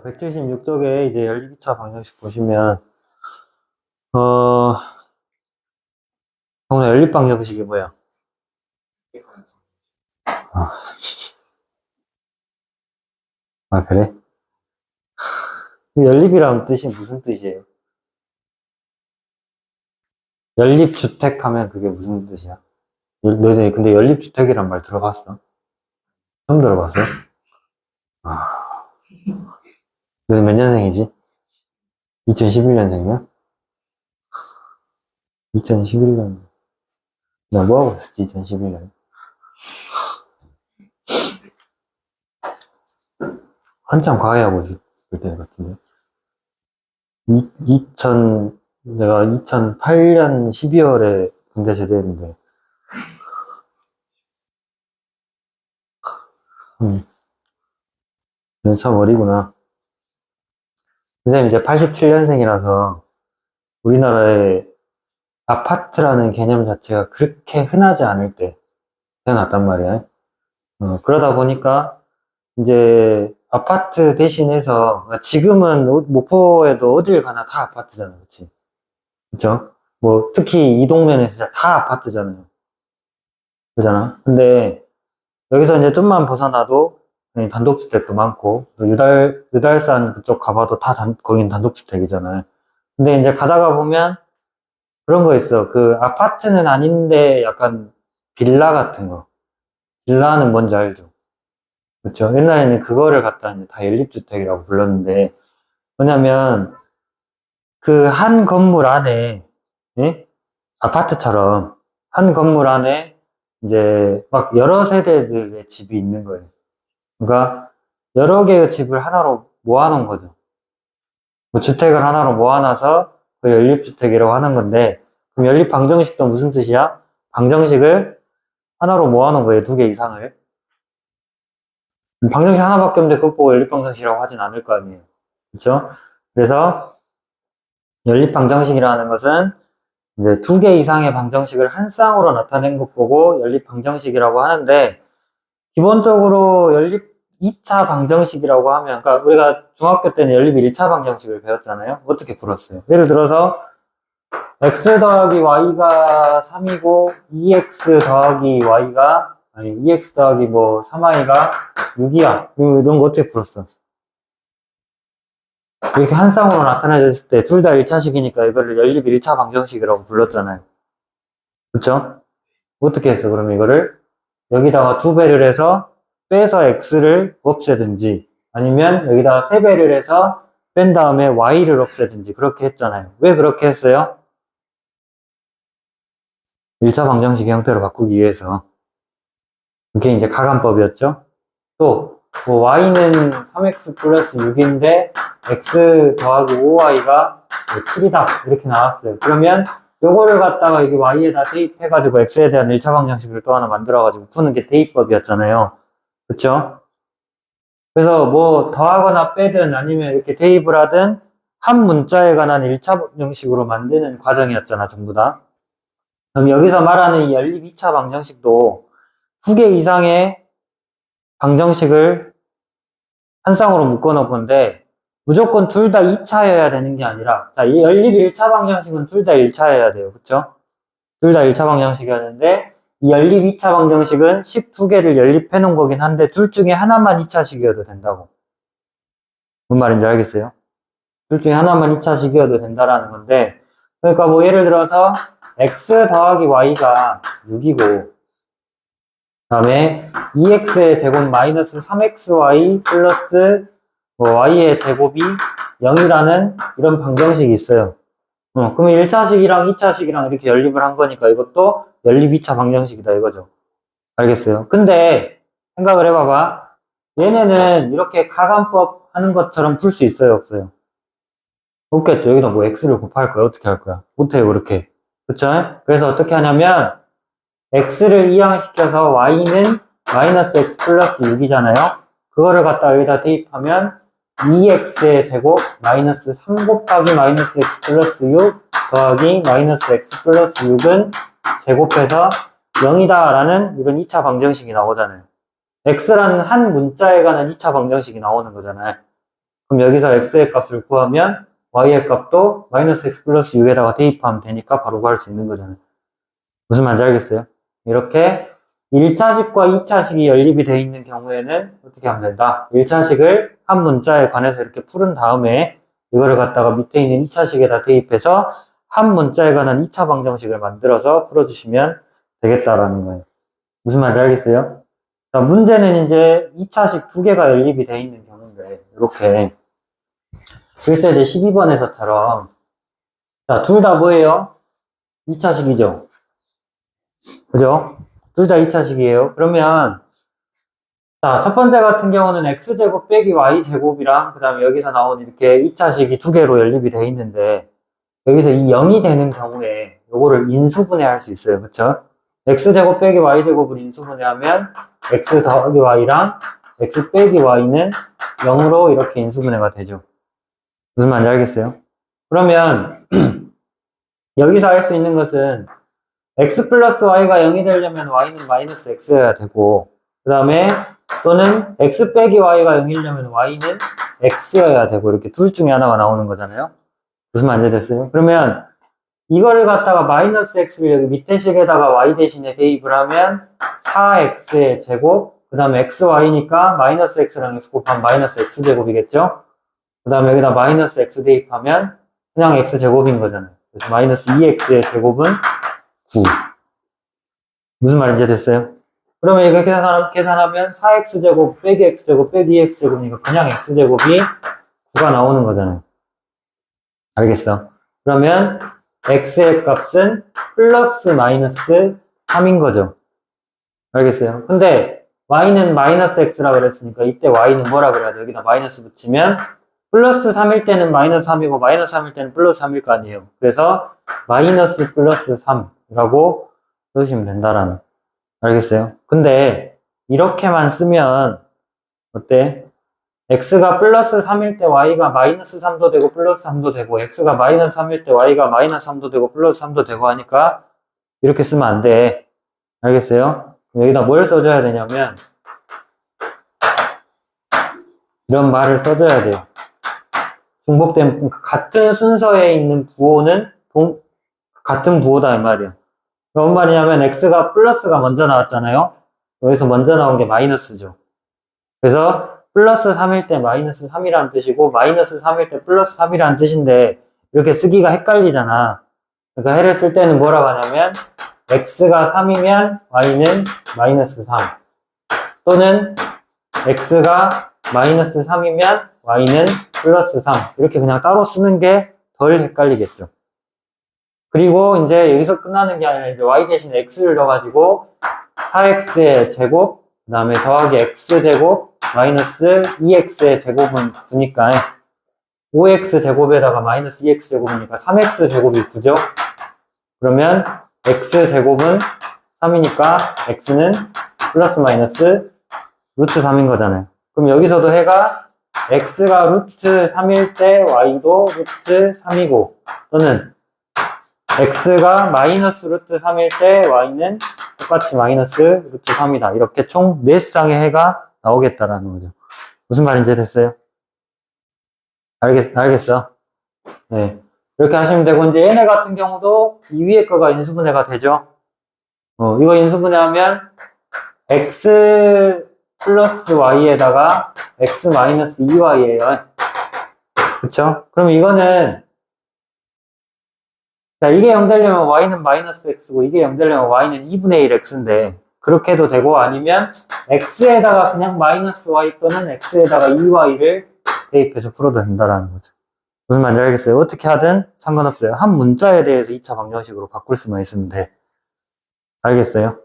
176쪽에 이제 연립 2차 방정식 보시면, 어, 오늘 연립 방정식이 뭐야? 그래? 연립이라는 뜻이 무슨 뜻이에요? 연립주택 하면 그게 무슨 뜻이야? 너네 근데 연립주택이란 말 들어봤어? 처음 들어봤어? 아, 너는 몇 년생이지? 2011년생이야? 2011년. 나 뭐하고 있었지, 2011년? 한참 과외하고 있었을 때 같은데. 내가 2008년 12월에 군대 제대했는데, 참 어리구나. 선생님 이제 87년생이라서 우리나라에 아파트라는 개념 자체가 그렇게 흔하지 않을 때 태어났단 말이야. 그러다 보니까 이제 아파트 대신해서 지금은 목포에도 어딜 가나 다 아파트잖아, 그치? 그쵸? 뭐 특히 이 동네는 진짜 다 아파트잖아요. 그잖아. 근데 여기서 이제 좀만 벗어나도 단독주택도 많고 또 유달산 그쪽 가봐도 거긴 단독주택이잖아요. 근데 이제 가다가 보면 그런 거 있어. 그 아파트는 아닌데 약간 빌라 같은 거. 빌라는 뭔지 알죠? 그렇죠? 옛날에는 그거를 갖다 이제 다 연립주택이라고 불렀는데 뭐냐면 그 한 건물 안에 예? 아파트처럼 한 건물 안에 이제 막 여러 세대들의 집이 있는 거예요. 그러니까 여러 개의 집을 하나로 모아놓은 거죠. 뭐 주택을 하나로 모아놔서 그 연립주택이라고 하는 건데 그럼 연립방정식도 무슨 뜻이야? 방정식을 하나로 모아놓은 거예요. 두 개 이상을. 방정식 하나밖에 없는데 그거 보고 연립방정식이라고 하진 않을 거 아니에요. 그렇죠? 그래서 연립방정식이라는 것은 이제 두 개 이상의 방정식을 한 쌍으로 나타낸 것 보고 연립방정식이라고 하는데 기본적으로 연립 2차 방정식이라고 하면 그러니까 우리가 중학교 때는 연립 1차 방정식을 배웠잖아요. 어떻게 풀었어요? 예를 들어서 x 더하기 y가 3이고 2x 더하기 y가 아니 2x 더하기 뭐 3y가 6이야. 이런 거 어떻게 풀었어? 이렇게 한 쌍으로 나타내졌을 때 둘 다 1차식이니까 이거를 연립 1차 방정식이라고 불렀잖아요. 그쵸? 어떻게 했어? 그러면 이거를 여기다가 2배를 해서 빼서 x를 없애든지 아니면 여기다가 3배를 해서 뺀 다음에 y를 없애든지 그렇게 했잖아요. 왜 그렇게 했어요? 1차 방정식 형태로 바꾸기 위해서. 그게 이제 가간법이었죠. 또, 뭐 y는 3x 플러스 6인데 x 더하기 5y가 7이다. 이렇게 나왔어요. 그러면 요거를 갖다가 이게 y에다 대입해가지고 x에 대한 1차 방정식을 또 하나 만들어가지고 푸는 게 대입법이었잖아요. 그쵸? 그래서 뭐 더하거나 빼든 아니면 이렇게 대입을 하든 한 문자에 관한 1차 방정식으로 만드는 과정이었잖아, 전부 다. 그럼 여기서 말하는 이 연립 2차 방정식도 두 개 이상의 방정식을 한 쌍으로 묶어 놓을 건데 무조건 둘 다 2차여야 되는 게 아니라 자, 이 연립 1차 방정식은 둘 다 1차여야 돼요. 그쵸? 둘 다 1차 방정식이었는데 이 연립 2차 방정식은 12개를 연립해 놓은 거긴 한데 둘 중에 하나만 2차식이어도 된다고. 뭔 말인지 알겠어요? 둘 중에 하나만 2차식이어도 된다라는 건데 그러니까 뭐 예를 들어서 x 더하기 y가 6이고 다음에 2x의 제곱 마이너스 3xy 플러스 뭐 y의 제곱이 0이라는 이런 방정식이 있어요. 그러면 1차식이랑 2차식이랑 이렇게 연립을 한 거니까 이것도 연립 2차 방정식이다 이거죠. 알겠어요? 근데 생각을 해봐봐. 얘네는 이렇게 가간법 하는 것처럼 풀 수 있어요? 없어요? 없겠죠. 여기다 뭐 x를 곱할 거야? 어떻게 할 거야? 못해요, 그렇게. 그쵸? 그래서 어떻게 하냐면 x를 이항시켜서 y는 마이너스 x 플러스 6이잖아요. 그거를 갖다 여기다 대입하면 2x의 제곱 마이너스 3 곱하기 마이너스 x 플러스 6 더하기 마이너스 x 플러스 6은 제곱해서 0이다 라는 이런 2차 방정식이 나오잖아요. x라는 한 문자에 관한 2차 방정식이 나오는 거잖아요. 그럼 여기서 x의 값을 구하면 y의 값도 마이너스 x 플러스 6에다가 대입하면 되니까 바로 구할 수 있는 거잖아요. 무슨 말인지 알겠어요? 이렇게 1차식과 2차식이 연립이 되어 있는 경우에는 어떻게 하면 된다? 1차식을 한 문자에 관해서 이렇게 풀은 다음에 이거를 갖다가 밑에 있는 2차식에다 대입해서 한 문자에 관한 2차 방정식을 만들어서 풀어주시면 되겠다라는 거예요. 무슨 말인지 알겠어요? 자, 문제는 이제 2차식 두 개가 연립이 되어 있는 경우인데 이렇게 그래서 이제 12번에서처럼 자, 둘 다 뭐예요? 2차식이죠. 그죠? 둘 다 2차식이에요. 그러면 자, 첫 번째 같은 경우는 x제곱 빼기 y제곱이랑 그 다음에 여기서 나온 이렇게 2차식이 두 개로 연립이 되어 있는데 여기서 이 0이 되는 경우에 요거를 인수분해할 수 있어요. 그쵸? x제곱 빼기 y제곱을 인수분해하면 x 더하기 y랑 x 빼기 y는 0으로 이렇게 인수분해가 되죠. 무슨 말인지 알겠어요? 그러면 여기서 할 수 있는 것은 x 플러스 y가 0이 되려면 y는 마이너스 x여야 되고 그 다음에 또는 x 빼기 y가 0이려면 y는 x여야 되고 이렇게 둘 중에 하나가 나오는 거잖아요. 무슨 말인지 됐어요? 그러면 이거를 갖다가 마이너스 x를 여기 밑에 식에다가 y 대신에 대입을 하면 4x의 제곱 그 다음에 xy니까 마이너스 x랑 x 곱하면 마이너스 x제곱이겠죠? 그 다음에 여기다 마이너스 x 대입하면 그냥 x제곱인 거잖아요. 그래서 마이너스 2x의 제곱은 9. 무슨 말인지 됐어요? 그러면 이거 계산하면 4x제곱 빼기 x제곱 빼기 2x제곱이니까 그냥 x제곱이 9가 나오는 거잖아요. 알겠어? 그러면 x의 값은 플러스 마이너스 3인 거죠. 알겠어요? 근데 y는 마이너스 x라 그랬으니까 이때 y는 뭐라 그래야 돼? 여기다 마이너스 붙이면 플러스 3일 때는 마이너스 3이고 마이너스 3일 때는 플러스 3일 거 아니에요. 그래서 마이너스 플러스 3이라고 넣으시면 된다라는. 알겠어요? 근데 이렇게만 쓰면 어때? x가 플러스 3일 때 y가 마이너스 3도 되고 플러스 3도 되고 x가 마이너스 3일 때 y가 마이너스 3도 되고 플러스 3도 되고 하니까 이렇게 쓰면 안 돼. 알겠어요? 여기다 뭘 써줘야 되냐면 이런 말을 써줘야 돼요. 중복된 같은 순서에 있는 부호는 같은 부호다 이 말이야. 뭔 말이냐면 x가 플러스가 먼저 나왔잖아요. 여기서 먼저 나온 게 마이너스죠. 그래서 플러스 3일 때 마이너스 3이라는 뜻이고 마이너스 3일 때 플러스 3이라는 뜻인데 이렇게 쓰기가 헷갈리잖아. 그러니까 해를 쓸 때는 뭐라고 하냐면 x가 3이면 y는 마이너스 3 또는 x가 마이너스 3이면 y는 플러스 3 이렇게 그냥 따로 쓰는 게 덜 헷갈리겠죠. 그리고 이제 여기서 끝나는 게 아니라 이제 y 대신에 x를 넣어가지고 4x의 제곱 그 다음에 더하기 x제곱 마이너스 2x의 제곱은 9니까 5x제곱에다가 마이너스 2x제곱이니까 3x제곱이 9죠. 그러면 x제곱은 3이니까 x는 플러스 마이너스 루트 3인 거잖아요. 그럼 여기서도 해가 x가 루트 3일 때 y도 루트 3이고 또는 x가 마이너스 루트 3일 때 y는 똑같이 마이너스 루트 3이다. 이렇게 총 4쌍의 해가 나오겠다라는 거죠. 무슨 말인지 됐어요? 알겠어? 네. 이렇게 하시면 되고, 이제 얘네 같은 경우도 이 위에 거가 인수분해가 되죠? 이거 인수분해하면 x 플러스 y에다가 x 마이너스 2y예요. 그쵸? 그럼 이거는 자, 이게 0 되려면 y는 마이너스 x고 이게 0 되려면 y는 2분의 1 x인데 그렇게 해도 되고 아니면 x에다가 그냥 마이너스 y 또는 x에다가 2y를 대입해서 풀어도 된다라는 거죠. 무슨 말인지 알겠어요? 어떻게 하든 상관없어요. 한 문자에 대해서 2차 방정식으로 바꿀 수만 있으면 돼. 알겠어요?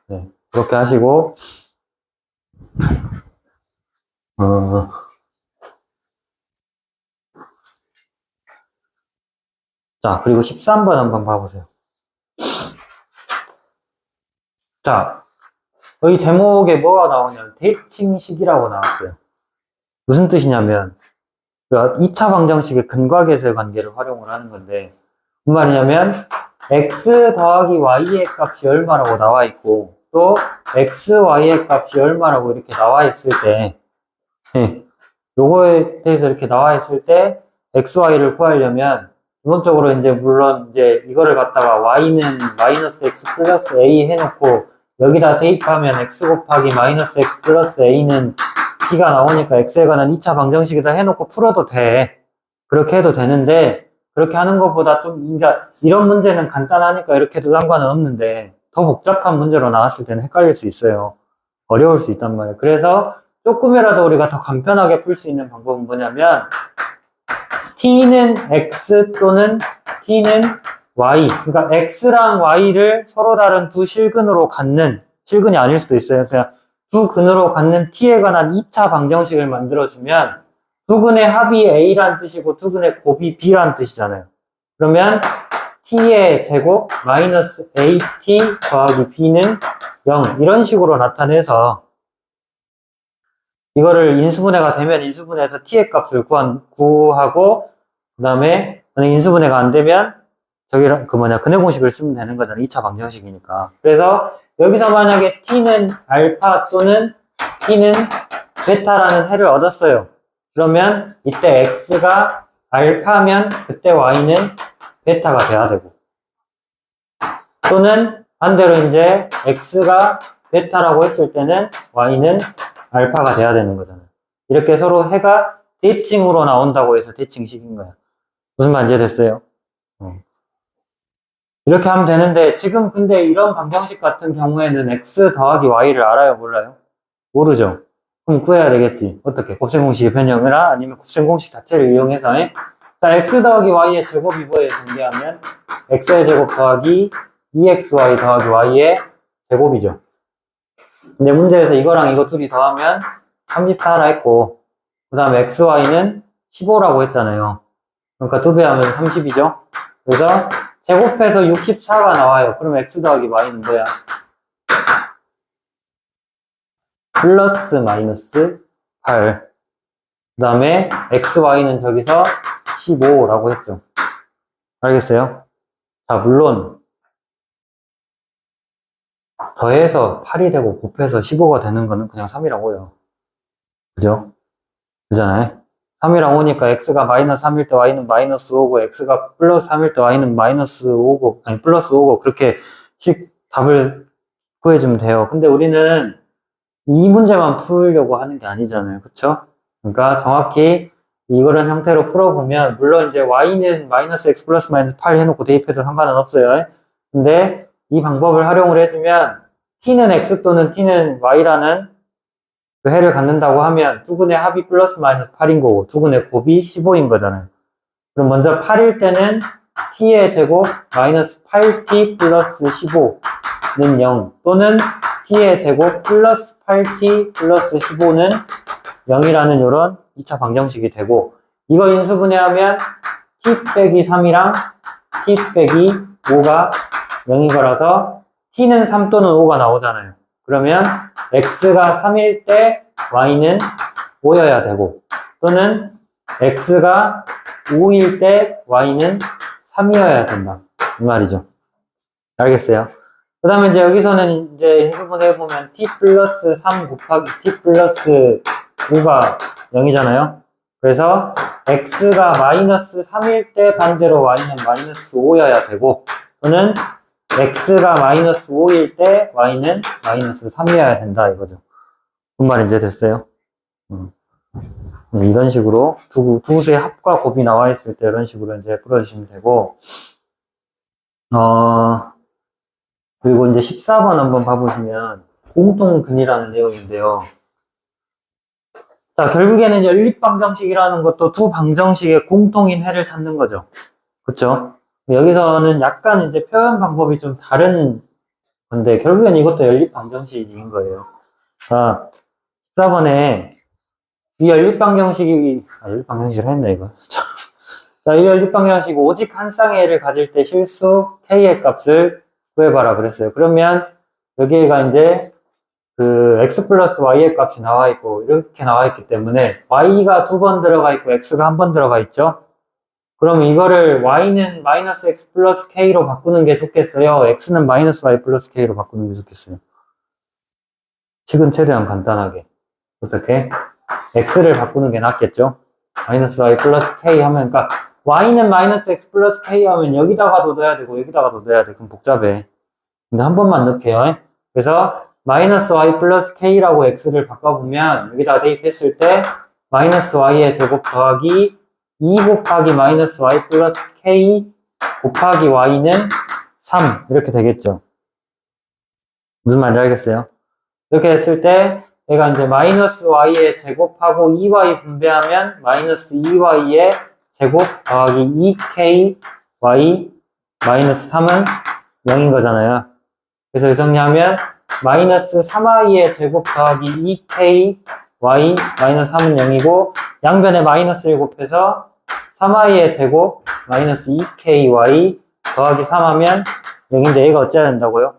네. 그렇게 하시고 자, 그리고 13번 한번 봐보세요. 자, 여기 제목에 뭐가 나오냐면 대칭식이라고 나왔어요. 무슨 뜻이냐면 2차 방정식의 근과계수의 관계를 활용을 하는 건데 무슨 말이냐면 x 더하기 y의 값이 얼마라고 나와 있고 또 x, y의 값이 얼마라고 이렇게 나와 있을 때 요거에 대해서 이렇게 나와 있을 때 xy를 구하려면 기본적으로 이제 물론 이제 이거를 갖다가 y는 마이너스 x 플러스 a 해놓고 여기다 대입하면 x 곱하기 마이너스 x 플러스 a는 t가 나오니까 x에 관한 2차 방정식에다 해놓고 풀어도 돼. 그렇게 해도 되는데 그렇게 하는 것보다 좀 이런 문제는 간단하니까 이렇게 해도 상관은 없는데 더 복잡한 문제로 나왔을 때는 헷갈릴 수 있어요. 어려울 수 있단 말이에요. 그래서 조금이라도 우리가 더 간편하게 풀 수 있는 방법은 뭐냐면 t는 x 또는 t는 y, 그러니까 x랑 y를 서로 다른 두 실근으로 갖는, 실근이 아닐 수도 있어요. 그냥 두 근으로 갖는 t에 관한 2차 방정식을 만들어주면 두 근의 합이 a란 뜻이고 두 근의 곱이 b란 뜻이잖아요. 그러면 t의 제곱 마이너스 at 더하기 b는 0 이런 식으로 나타내서 이거를 인수분해가 되면 인수분해해서 t의 값을 구하고 그 다음에 인수분해가 안 되면 근해 공식을 쓰면 되는 거잖아. 2차 방정식이니까. 그래서 여기서 만약에 t는 알파 또는 t는 베타라는 해를 얻었어요. 그러면 이때 x가 알파면 그때 y는 베타가 돼야 되고 또는 반대로 이제 x가 베타라고 했을 때는 y는 알파가 돼야 되는 거잖아요. 이렇게 서로 해가 대칭으로 나온다고 해서 대칭식인 거야. 무슨 말인지 이해됐어요? 이렇게 하면 되는데 지금 근데 이런 방정식 같은 경우에는 x 더하기 y를 알아요? 몰라요? 모르죠? 그럼 구해야 되겠지. 어떻게? 곱셈공식의 변형이나 아니면 곱셈공식 자체를 이용해서 자, x 더하기 y의 제곱이 뭐예요? 전개하면 x의 제곱 더하기 2xy 더하기 y의 제곱이죠. 근데 문제에서 이거랑 이거 둘이 더하면 34라 했고 그 다음에 xy는 15라고 했잖아요. 그러니까 2배 하면 30이죠. 그래서 제곱해서 64가 나와요. 그럼 x 더하기 y는 뭐야? 플러스 마이너스 8. 그 다음에 xy는 저기서 15라고 했죠. 알겠어요? 자, 물론 더해서 8이 되고 곱해서 15가 되는 거는 그냥 3이라고 해요. 그죠? 그잖아요? 3이랑 오니까 x가 마이너스 3일 때 y는 마이너스 5고 x가 플러스 3일 때 y는 마이너스 5고 아니 플러스 5고 그렇게 식 답을 구해주면 돼요. 근데 우리는 이 문제만 풀려고 하는 게 아니잖아요. 그쵸? 그러니까 정확히 이런 형태로 풀어보면 물론 이제 y는 마이너스 x 플러스 마이너스 8 해놓고 대입해도 상관은 없어요. 근데 이 방법을 활용을 해주면 t는 x 또는 t는 y라는 그 해를 갖는다고 하면 두 근의 합이 플러스 마이너스 8인 거고 두 근의 곱이 15인 거잖아요. 그럼 먼저 8일 때는 t의 제곱 마이너스 8t 플러스 15는 0 또는 t의 제곱 플러스 8t 플러스 15는 0이라는 이런 2차 방정식이 되고 이거 인수분해하면 t 빼기 3이랑 t 빼기 5가 0인 거라서 t는 3 또는 5가 나오잖아요. 그러면 x가 3일 때 y는 5여야 되고 또는 x가 5일 때 y는 3이어야 된다. 이 말이죠. 알겠어요? 그 다음에 이제 여기서는 이제 인수분해해보면 t 플러스 3 곱하기 t 플러스 5가 0이잖아요. 그래서 x가 마이너스 3일 때 반대로 y는 마이너스 5여야 되고 또는 x가 마이너스 5일 때 y는 마이너스 3이어야 된다 이거죠. 무슨 말인지 됐어요? 이런 식으로 두 수의 합과 곱이 나와 있을 때 이런 식으로 이제 풀어주시면 되고 그리고 이제 14번 한번 봐보시면 공통근이라는 내용인데요. 자, 결국에는 연립방정식이라는 것도 두 방정식의 공통인 해를 찾는 거죠. 그쵸? 여기서는 약간 이제 표현 방법이 좀 다른 건데, 결국엔 이것도 연립방정식인 거예요. 자, 14번에 이 연립방정식을 했네, 이거. 자, 이 연립방정식이 오직 한 쌍의 해를 가질 때 실수 k의 값을 구해봐라 그랬어요. 그러면 여기가 이제 그 x 플러스 y의 값이 나와 있고 이렇게 나와 있기 때문에 y가 2번 들어가 있고 x가 1번 들어가 있죠. 그럼 이거를 y는 마이너스 x 플러스 k로 바꾸는 게 좋겠어요? x는 마이너스 y 플러스 k로 바꾸는 게 좋겠어요? 식은 최대한 간단하게. 어떻게? x를 바꾸는 게 낫겠죠? 마이너스 y 플러스 k 하면, 그러니까 y는 마이너스 x 플러스 k 하면 여기다가도 넣어야 되고 여기다가도 넣어야 돼. 그럼 복잡해. 근데 한 번만 넣을게요. 그래서 마이너스 y 플러스 k라고 x를 바꿔보면 여기다가 대입했을 때 마이너스 y의 제곱 더하기 2 곱하기 마이너스 y 플러스 k 곱하기 y는 3 이렇게 되겠죠. 무슨 말인지 알겠어요? 이렇게 했을 때 얘가 이제 마이너스 y의 제곱하고 2y 분배하면 마이너스 2y의 제곱 더하기 2k y 마이너스 3은 0인 거잖아요. 그래서 정리하면 마이너스 3i의 제곱 더하기 2k y 마이너스 3은 0이고 양변에 마이너스를 곱해서 3i의 제곱 마이너스 2k y 더하기 3 하면 0인데 얘가 어째야 된다고요?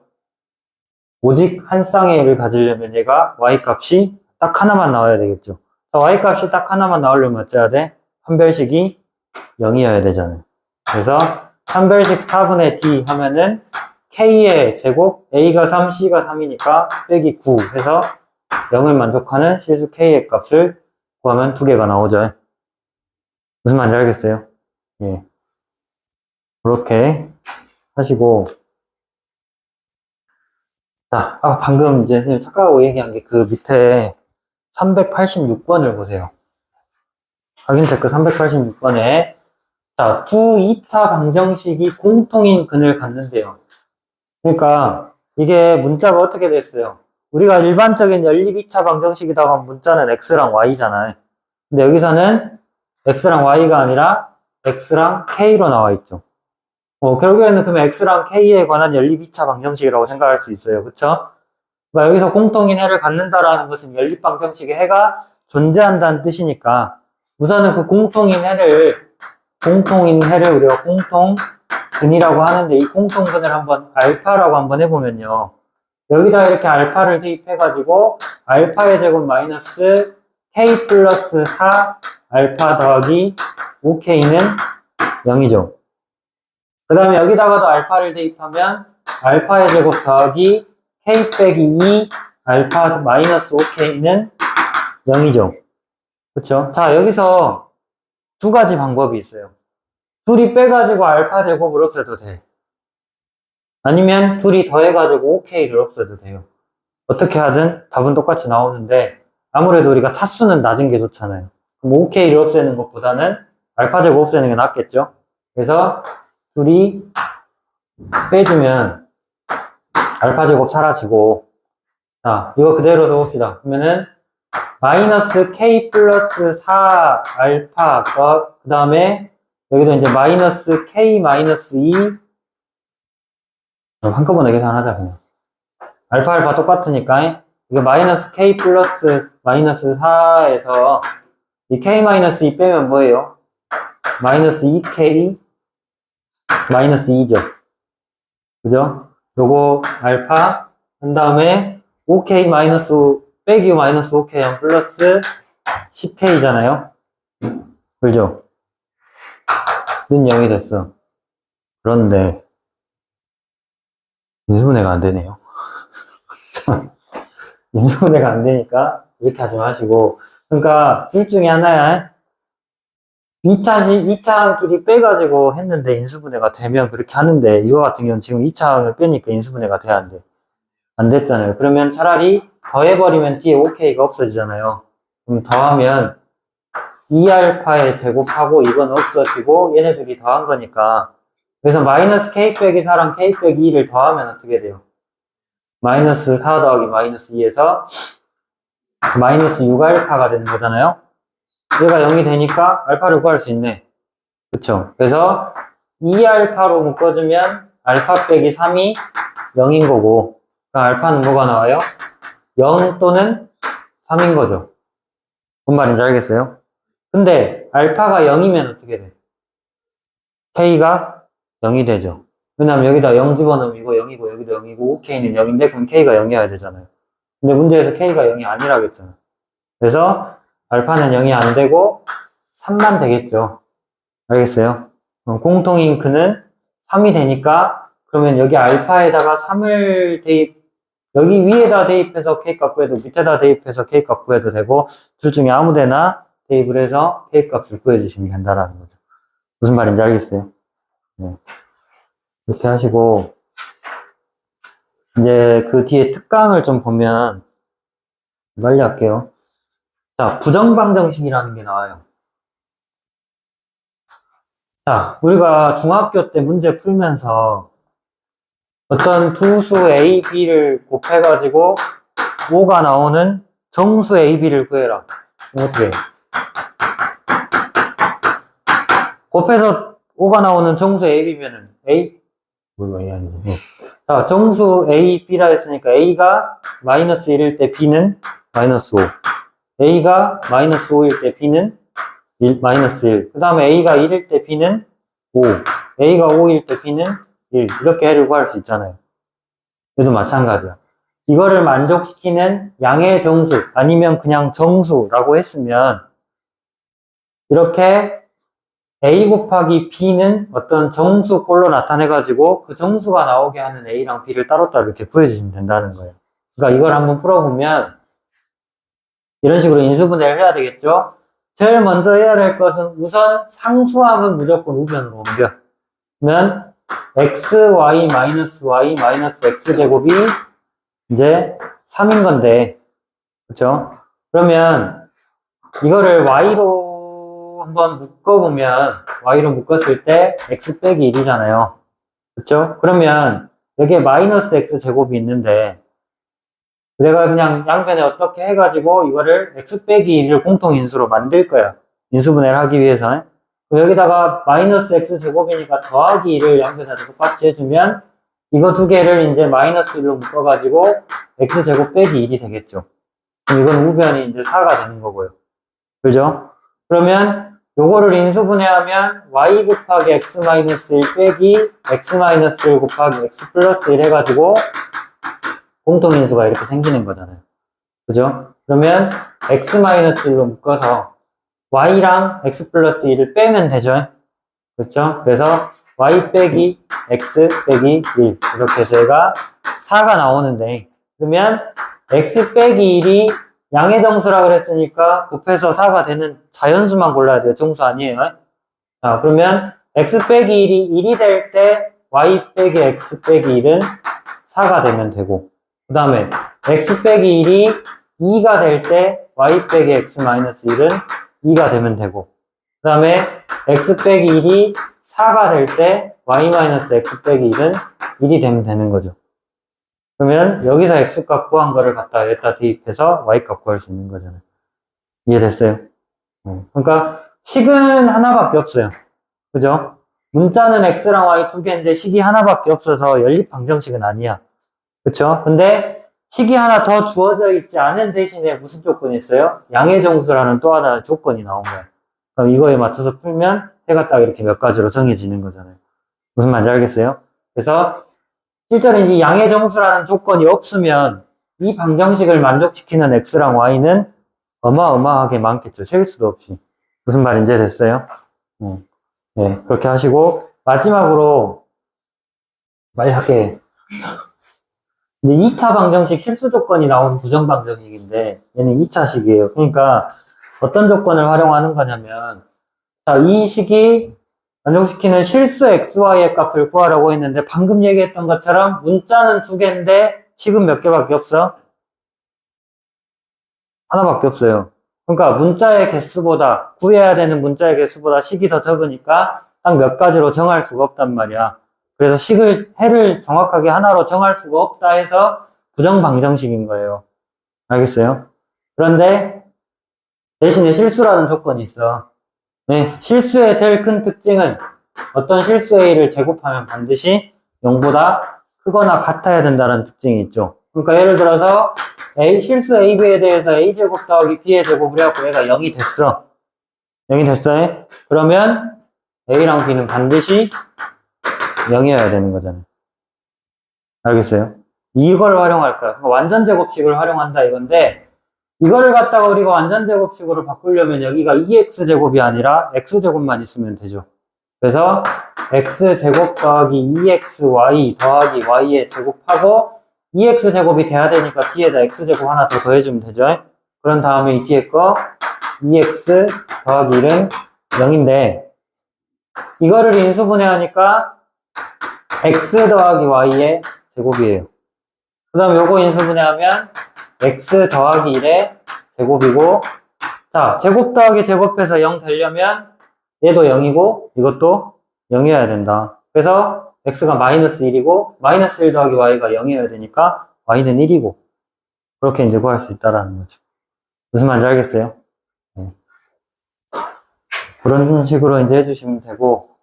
오직 한 쌍의 애를 가지려면 얘가 y 값이 딱 하나만 나와야 되겠죠. y 값이 딱 하나만 나오려면 어째야 돼? 판별식이 0이어야 되잖아요. 그래서 판별식 4분의 d 하면은 k의 제곱 a가 3, c가 3이니까 빼기 9 해서 0을 만족하는 실수 k의 값을 구하면 두 개가 나오죠. 무슨 말인지 알겠어요? 예. 그렇게 하시고 자, 방금 이제 선생님 착각하고 얘기한 게 그 밑에 386번을 보세요. 확인 체크 386번에 자, 두 2차 방정식이 공통인 근을 갖는데요. 그러니까 이게 문자가 어떻게 됐어요? 우리가 일반적인 연립 2차 방정식이다가 문자는 x랑 y잖아요. 근데 여기서는 x랑 y가 아니라 x랑 k로 나와 있죠. 결국에는 그러면 x랑 k에 관한 연립 2차 방정식이라고 생각할 수 있어요. 그쵸? 그러니까 여기서 공통인 해를 갖는다라는 것은 연립 방정식의 해가 존재한다는 뜻이니까 우선은 그 공통인 해를 우리가 공통근이라고 하는데 이 공통근을 한번 알파라고 한번 해보면요. 여기다 이렇게 알파를 대입해가지고 알파의 제곱 마이너스 k 플러스 4 알파 더하기 5k는 0이죠. 그 다음에 여기다가도 알파를 대입하면 알파의 제곱 더하기 k 빼기 2 알파 마이너스 5k는 0이죠. 그쵸? 자, 여기서 두 가지 방법이 있어요. 둘이 빼가지고 알파 제곱을 없애도 돼. 아니면 둘이 더해가지고 5k를 없애도 돼요. 어떻게 하든 답은 똑같이 나오는데 아무래도 우리가 차수는 낮은 게 좋잖아요. 그럼 5k를 없애는 것보다는 알파 제곱 없애는 게 낫겠죠? 그래서 둘이 빼주면 알파 제곱 사라지고 자, 이거 그대로 써봅시다. 그러면은 마이너스 k 플러스 4 알파 그 다음에 여기도 이제 마이너스 k 마이너스 2 한꺼번에 계산하자 그냥 알파 똑같으니까 이게 마이너스 k 플러스 마이너스 4에서 이 k 마이너스 2 빼면 뭐예요? 마이너스 2k 마이너스 2죠. 그죠? 요거 알파 한 다음에 5k 마이너스 5 빼기 마이너스 5k 플러스 10k잖아요. 그죠? 는 0이 됐어. 그런데 인수분해가 안 되네요. 인수분해가 안 되니까 이렇게 하지 마시고 그러니까 둘 중에 하나야. 2차항끼리 빼가지고 했는데 인수분해가 되면 그렇게 하는데 이거 같은 경우는 지금 2차항을 빼니까 인수분해가 돼야 안 돼. 안 됐잖아요. 그러면 차라리 더해버리면 뒤에 5k가 없어지잖아요. 그럼 더하면 2알파의 제곱하고 이건 없어지고 얘네 둘이 더한 거니까 그래서 마이너스 k 빼기 4랑 k 빼기 2를 더하면 어떻게 돼요? 마이너스 4 더하기 마이너스 2에서 마이너스 6알파가 되는 거잖아요. 얘가 0이 되니까 알파를 구할 수 있네. 그쵸? 그래서 2알파로 묶어주면 알파 빼기 3이 0인 거고 그러니까 알파는 뭐가 나와요? 0 또는 3인 거죠. 뭔 말인지 알겠어요? 근데 알파가 0이면 어떻게 돼? k가 0이 되죠. 왜냐면 여기다 0 집어넣으면 이거 0이고 여기도 0이고 k는 0인데 그럼 k가 0이어야 되잖아요. 근데 문제에서 k가 0이 아니라고 했잖아. 그래서 알파는 0이 안 되고 3만 되겠죠. 알겠어요? 공통인 근은 3이 되니까 그러면 여기 알파에다가 3을 여기 위에다 대입해서 K값 구해도 밑에다 대입해서 K값 구해도 되고 둘 중에 아무 데나 대입을 해서 K값을 구해주시면 된다라는 거죠. 무슨 말인지 알겠어요? 네. 이렇게 하시고 이제 그 뒤에 특강을 좀 보면 빨리 할게요. 자, 부정방정식이라는 게 나와요. 자, 우리가 중학교 때 문제 풀면서 어떤 두 수 A, B를 곱해가지고 5가 나오는 정수 A, B를 구해라. 어떻게 해? 곱해서 5가 나오는 정수 A, B면은 A? 뭐가 A 아니지? 자, 정수 A, B라 했으니까 A가 마이너스 1일 때 B는 마이너스 5. A가 마이너스 5일 때 B는 마이너스 1. 그 다음에 A가 1일 때 B는 5. A가 5일 때 B는 1. 이렇게 해를 구할 수 있잖아요. 얘도 마찬가지야. 이거를 만족시키는 양의 정수, 아니면 그냥 정수라고 했으면, 이렇게 A 곱하기 B는 어떤 정수꼴로 나타내가지고 그 정수가 나오게 하는 A랑 B를 따로따로 이렇게 구해주시면 된다는 거예요. 그러니까 이걸 한번 풀어보면, 이런 식으로 인수분해를 해야 되겠죠? 제일 먼저 해야 될 것은 우선 상수항은 무조건 우변으로 옮겨. 그러면 xy 마이너스 y 마이너스 x제곱이 이제 3인 건데, 그쵸? 그러면 이거를 y로 한번 묶어보면 y로 묶었을 때 x 빼기 1이잖아요. 그쵸? 그러면 여기에 마이너스 x제곱이 있는데 내가 그냥 양변에 어떻게 해가지고 이거를 x 빼기 1을 공통인수로 만들 거야. 인수분해를 하기 위해서. 여기다가 마이너스 x제곱이니까 더하기 1을 양변에 똑같이 해주면 이거 두 개를 이제 마이너스 1로 묶어가지고 x제곱 빼기 1이 되겠죠. 그럼 이건 우변이 이제 4가 되는 거고요. 그죠? 그러면 요거를 인수분해하면 y 곱하기 x 마이너스 1 빼기 x 마이너스 1 곱하기 x 플러스 1 해가지고 공통인수가 이렇게 생기는 거잖아요. 그죠? 그러면 x-1로 묶어서 y랑 x 플러스 1을 빼면 되죠? 그렇죠? 그래서 y 빼기 x 빼기 1 이렇게 해서 얘가 4가 나오는데, 그러면 x 빼기 1이 양의 정수라 그랬으니까 곱해서 4가 되는 자연수만 골라야 돼요. 정수 아니에요. 자, 그러면 x 빼기 1이 1이 될 때 y 빼기 x 빼기 1은 4가 되면 되고, 그 다음에 x 빼기 1이 2가 될 때 y 빼기 x 마이너스 1은 2가 되면 되고, 그 다음에 x 빼기 1이 4가 될 때 y 마이너스 x 빼기 1은 1이 되면 되는 거죠. 그러면 여기서 x값 구한 거를 갖다 여기다 대입해서 y값 구할 수 있는 거잖아요. 이해됐어요? 그러니까 식은 하나밖에 없어요. 그죠? 문자는 x랑 y 두 개인데 식이 하나밖에 없어서 연립방정식은 아니야. 그쵸? 근데 식이 하나 더 주어져 있지 않은 대신에 무슨 조건이 있어요? 양의 정수라는 또 하나의 조건이 나온 거예요. 그럼 이거에 맞춰서 풀면 해가 딱 이렇게 몇 가지로 정해지는 거잖아요. 무슨 말인지 알겠어요? 그래서 실제로 이 양의 정수라는 조건이 없으면 이 방정식을 만족시키는 x랑 y는 어마어마하게 많겠죠. 셀 수도 없이. 무슨 말인지 됐어요? 네, 그렇게 하시고 마지막으로 빨리 할게. 이제 2차 방정식 실수 조건이 나온 부정 방정식인데 얘는 2차식이에요. 그러니까 어떤 조건을 활용하는 거냐면, 자, 이 식이 만족시키는 실수 xy의 값을 구하라고 했는데 방금 얘기했던 것처럼 문자는 두 개인데 식은 몇 개밖에 없어? 하나밖에 없어요. 그러니까 문자의 개수보다, 구해야 되는 문자의 개수보다 식이 더 적으니까 딱 몇 가지로 정할 수가 없단 말이야. 그래서 해를 정확하게 하나로 정할 수가 없다 해서 부정방정식인 거예요. 알겠어요? 그런데 대신에 실수라는 조건이 있어. 네, 실수의 제일 큰 특징은 어떤 실수 A를 제곱하면 반드시 0보다 크거나 같아야 된다는 특징이 있죠. 그러니까 예를 들어서 실수 AB에 대해서 A제곱 더하기 B의 제곱을 해갖고 얘가 0이 됐어. 0이 됐어요? 그러면 A랑 B는 반드시 0이어야 되는 거잖아요. 알겠어요? 이걸 활용할 거야. 그러니까 완전 제곱식을 활용한다 이건데, 이거를 갖다가 우리가 완전 제곱식으로 바꾸려면 여기가 2x제곱이 아니라 x제곱만 있으면 되죠. 그래서 x제곱 더하기 2xy 더하기 y의 제곱하고 2x제곱이 돼야 되니까 뒤에다 x제곱 하나 더 더해주면 되죠? 그런 다음에 이 뒤에 거 2x 더하기 1은 0인데 이거를 인수분해하니까 x 더하기 y의 제곱이에요. 그 다음에 요거 인수분해하면 x 더하기 1의 제곱이고 자, 제곱 더하기 제곱해서 0 되려면 얘도 0이고 이것도 0이어야 된다. 그래서 x가 마이너스 1이고 마이너스 1 더하기 y가 0이어야 되니까 y는 1이고 그렇게 이제 구할 수 있다라는 거죠. 무슨 말인지 알겠어요? 네. 그런 식으로 이제 해주시면 되고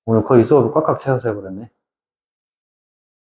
오늘 거의 수업을 꽉꽉 채워서 해버렸네.